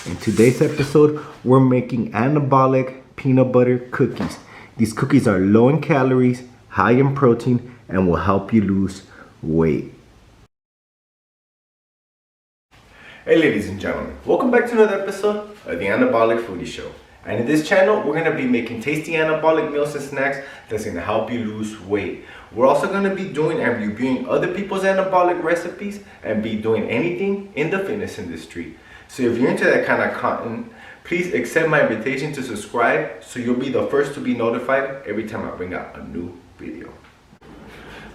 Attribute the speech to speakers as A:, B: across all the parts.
A: In today's episode, we're making anabolic peanut butter cookies. These cookies are low in calories, high in protein, and will help you lose weight. Hey ladies and gentlemen, welcome back to another episode of the Anabolic Foodie Show. And in this channel, we're going to be making tasty anabolic meals and snacks that's going to help you lose weight. We're also going to be doing and reviewing other people's anabolic recipes and be doing anything in the fitness industry. So if you're into that kind of content, please accept my invitation to subscribe so you'll be the first to be notified every time I bring out a new video.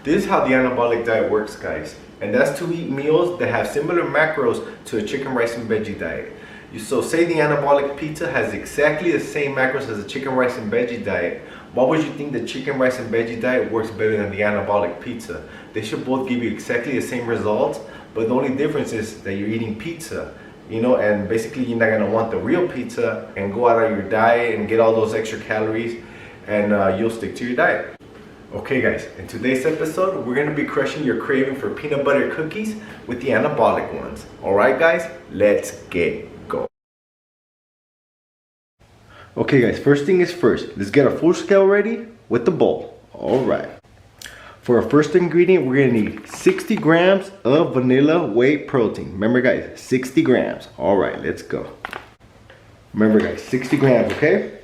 A: This is how the anabolic diet works, guys. And that's to eat meals that have similar macros to a chicken, rice, and veggie diet. So say the anabolic pizza has exactly the same macros as a chicken, rice, and veggie diet. Why would you think the chicken, rice, and veggie diet works better than the anabolic pizza? They should both give you exactly the same results, but the only difference is that you're eating pizza. You know, and basically you're not gonna want the real pizza and go out of your diet and get all those extra calories, and you'll stick to your diet. Okay guys, in today's episode, we're gonna be crushing your craving for peanut butter cookies with the anabolic ones. All right guys, let's get going. Okay guys, first thing is first, let's get our full scale ready with the bowl. All right. For our first ingredient, we're gonna need 60 grams of vanilla whey protein. Remember guys, 60 grams. All right, let's go. Remember guys, 60 grams, okay?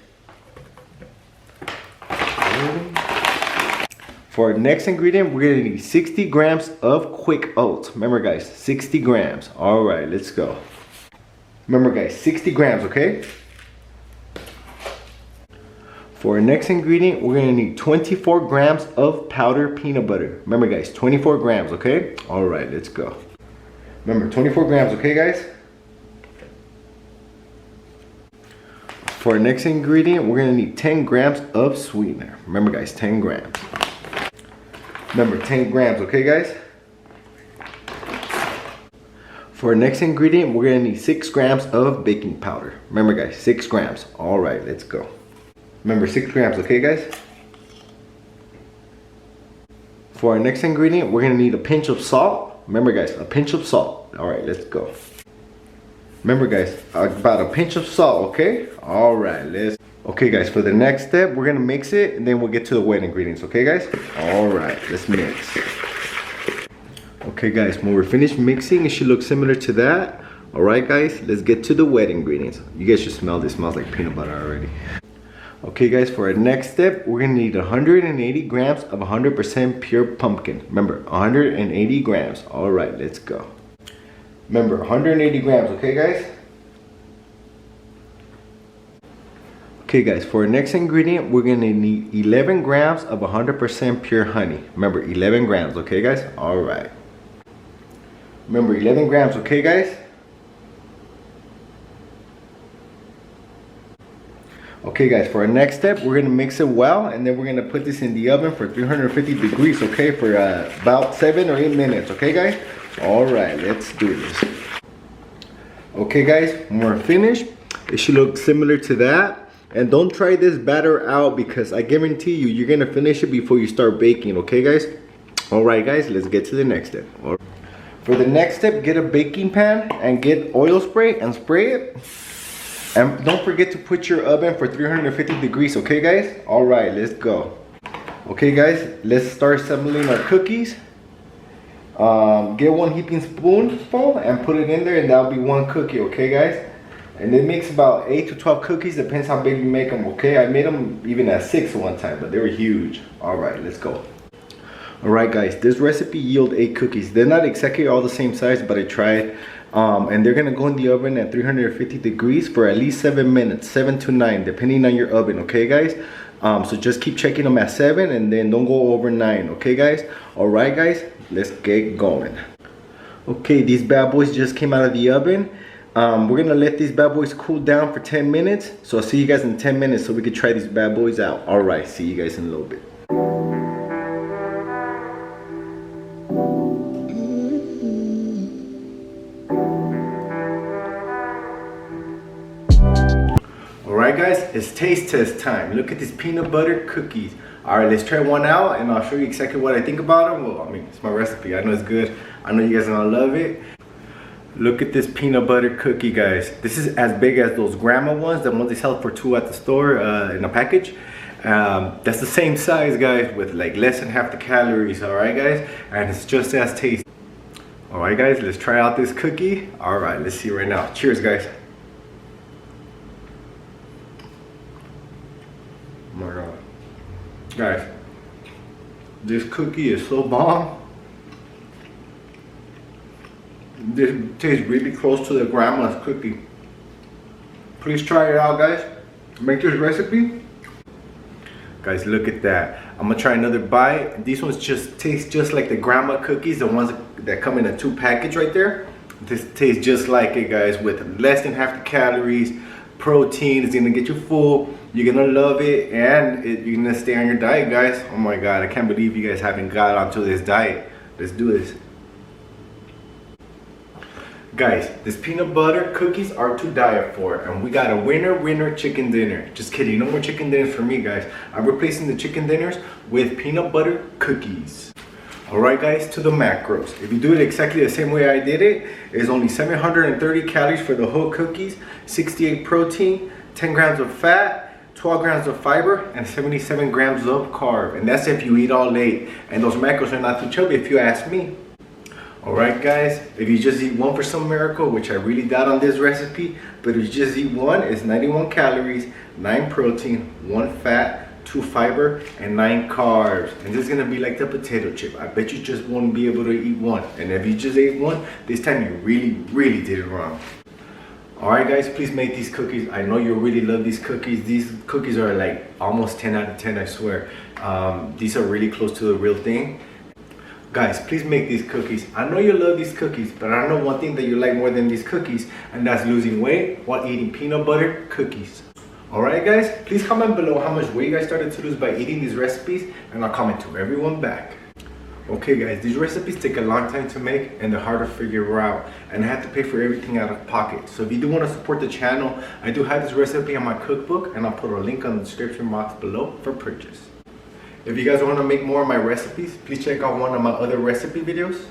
A: For our next ingredient, we're gonna need 60 grams of quick oats. Remember guys, 60 grams. All right, let's go. Remember guys, 60 grams, okay? For our next ingredient, we're gonna need 24 grams of powdered peanut butter. Remember guys, 24 grams, okay? All right, let's go. Remember, 24 grams, okay guys? For our next ingredient, we're gonna need 10 grams of sweetener. Remember guys, 10 grams. Remember, 10 grams, okay guys? For our next ingredient, we're gonna need 6 grams of baking powder. Remember guys, 6 grams. All right, let's go. Remember, 6 grams, okay guys? For our next ingredient, we're gonna need a pinch of salt. Remember guys, a pinch of salt. All right, let's go. Remember guys, about a pinch of salt, okay? All right, okay guys, for the next step, we're gonna mix it and then we'll get to the wet ingredients, okay guys? All right, let's mix. Okay guys, when we're finished mixing, it should look similar to that. All right guys, let's get to the wet ingredients. You guys should smell this, it smells like peanut butter already. Okay guys, for our next step, we're gonna need 180 grams of 100% pure pumpkin. Remember, 180 grams. All right, let's go. Remember, 180 grams, okay guys? Okay guys, for our next ingredient, we're gonna need 11 grams of 100% pure honey. Remember, 11 grams, okay guys? All right. Remember, 11 grams, okay guys? Okay guys, for our next step, we're gonna mix it well, and then we're gonna put this in the oven for 350 degrees, okay, for about 7 or 8 minutes, okay guys? All right, let's do this. Okay guys, when we're finished, it should look similar to that. And don't try this batter out because I guarantee you, you're gonna finish it before you start baking, okay guys? All right guys, let's get to the next step. For the next step, get a baking pan and get oil spray and spray it. And don't forget to put your oven for 350 degrees, okay guys? All right, let's go. Okay guys, let's start assembling our cookies. Get 1 heaping spoonful and put it in there, and that'll be 1 cookie, okay guys? And it makes about 8 to 12 cookies, depends how big you make them, okay? I made them even at 6 one time, but they were huge. All right, let's go. All right guys, this recipe yield 8 cookies. They're not exactly all the same size, but I tried. And they're gonna go in the oven at 350 degrees for at least 7 minutes, 7 to 9, depending on your oven, okay guys? So just keep checking them at 7 and then don't go over 9, okay guys? All right guys, let's get going. Okay, these bad boys just came out of the oven. We're gonna let these bad boys cool down for 10 minutes. So I'll see you guys in 10 minutes so we can try these bad boys out. All right, see you guys in a little bit. Alright guys, it's taste test time. Look at these peanut butter cookies. Alright, let's try one out and I'll show you exactly what I think about them. Well, I mean, it's my recipe. I know it's good. I know you guys are gonna love it. Look at this peanut butter cookie, guys. This is as big as those grandma ones, the ones they sell for $2 at the store in a package. That's the same size, guys, with like less than half the calories, all right, guys? And it's just as tasty. All right, guys, let's try out this cookie. All right, let's see right now. Cheers, guys. Oh my God. Guys, this cookie is so bomb. This tastes really close to the grandma's cookie. Please try it out, guys. Make this recipe. Guys, look at that. I'm gonna try another bite. These ones just taste just like the grandma cookies, the ones that come in a 2 package right there. This tastes just like it, guys, with less than half the calories, protein. It's gonna get you full. You're gonna love it, and you're gonna stay on your diet, guys. Oh my God, I can't believe you guys haven't got onto this diet. Let's do this. Guys, this peanut butter cookies are to die for, and we got a winner chicken dinner. Just kidding, no more chicken dinners for me, guys. I'm replacing the chicken dinners with peanut butter cookies. Alright, guys, to the macros. If you do it exactly the same way I did it, it's only 730 calories for the whole cookies, 68 protein, 10 grams of fat, 12 grams of fiber, and 77 grams of carb. And that's if you eat all late. And those macros are not too chubby if you ask me. Alright, guys, if you just eat one for some miracle, which I really doubt on this recipe, but if you just eat one, it's 91 calories, 9 protein, 1 fat, 2 fiber, and 9 carbs. And this is gonna be like the potato chip. I bet you just won't be able to eat one. And if you just ate one, this time you really did it wrong. Alright, guys, please make these cookies. I know you really love these cookies. These cookies are like almost 10 out of 10, I swear. These are really close to the real thing. Guys, please make these cookies. I know you love these cookies, but I know one thing that you like more than these cookies, and that's losing weight while eating peanut butter cookies. Alright, guys, please comment below how much weight you guys started to lose by eating these recipes, and I'll comment to everyone back. Okay, guys, these recipes take a long time to make, and they're hard to figure out, and I have to pay for everything out of pocket. So if you do want to support the channel, I do have this recipe on my cookbook, and I'll put a link on the description box below for purchase. If you guys want to make more of my recipes, please check out one of my other recipe videos.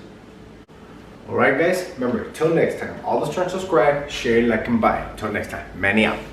A: Alright, guys, remember, till next time, always try and subscribe, share, like, and buy. Till next time, many out.